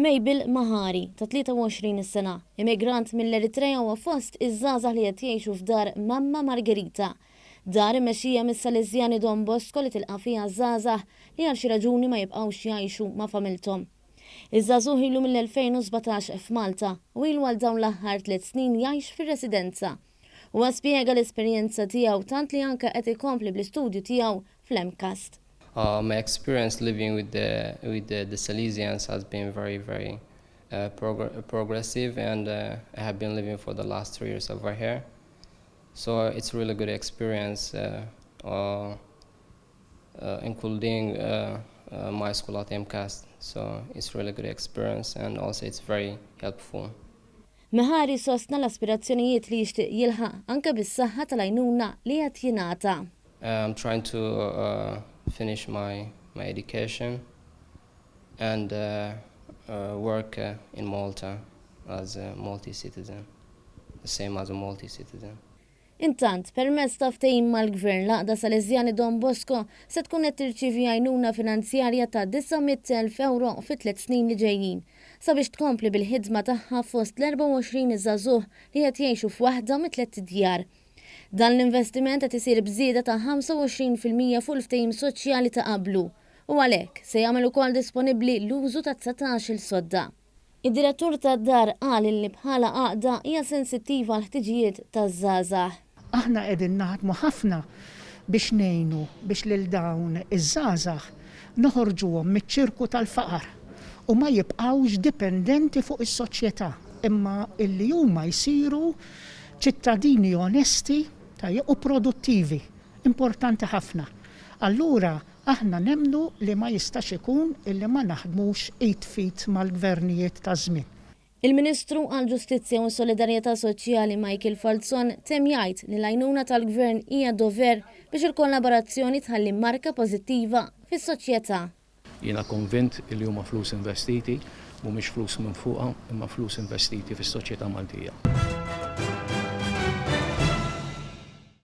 Mabel Mahari, ta' 23 sena, immigrant mill-Eritrea u fost iż-żgħażagħ li qed jgħixu f'dar Mamma Margherita. Dar imexxija mis-Salesjani Don Bosco li tilqa' fiha żgħażagħ li għal xi raġuni ma jibqgħux jgħixu ma' familthom. Iż-żagħżugħ ilu mill-2017 f'Malta u ilu għal dawn l-aħħar 3 snin jgħix fir-residenza. Huwa spjega l-esperjenza tiegħu tant li anke qed ikompli bl-istudju tiegħu fl-MCAST. My experience living with the Salesians has been very progressive, and I have been living for the last 3 years over here. So it's really good experience, including my school at MCAST. So it's really good experience, and also it's very helpful. Mahari sostna l-aspirazzjonijiet li jixtieq jilħaq anke bis-saħħa tal-għajnuna li qed jingħata. I'm trying to finish my education and work in Malta as a multi-citizen, the same as a multi-citizen. Intant, permezz ta' ftehim mal-Gvern l-Għaqda Salesjani Don Bosco se tkun qed tirċievi għajnuna finanzjarja ta' 900,000 euro fi 3 snin li ġejjin sabiex tkompli bil-ħidma tagħha fost l-24 iż-żagħżugħ li qed jgħixu f'waħda mit-3 djar. Dan l-investiment qed isir bżieda ta' 25% fuq il-ftehim soċjali ta' qablu u għalhekk se jagħmel ukoll disponibbli l-użu ta' 19 sodda. Id-direttur tad-dar qal li bħala għaqda hija sensittiva għal ħtiġijiet taż-żgħażagħ. Aħna qegħdin naħdmu ħafna biex ngħinu biex lil dawn iż-żgħażagħ noħorġuhom miċ-ċirku tal-faqar u ma jibqgħux dipendenti fuq is-soċjetà, imma illi huma jsiru ċittadini onesti u produttivi, importanti ħafna. Allura aħna nemnu li ma jistax ikun illi ma naħdmux 8 feet mal-gvernijiet ta' żmien. Il-Ministru għall-Ġustizzja u Solidarjetà Soċjali Michael Falzon tem jgħid li l-għajnuna tal-Gvern hija dover biex il-kollaborazzjoni tħalli marka pożittiva fis-soċjetà. Jiena konvint li huma flus investiti, mhumiex flus minn fuqha, imma flus investiti fis-soċjetà Maltija.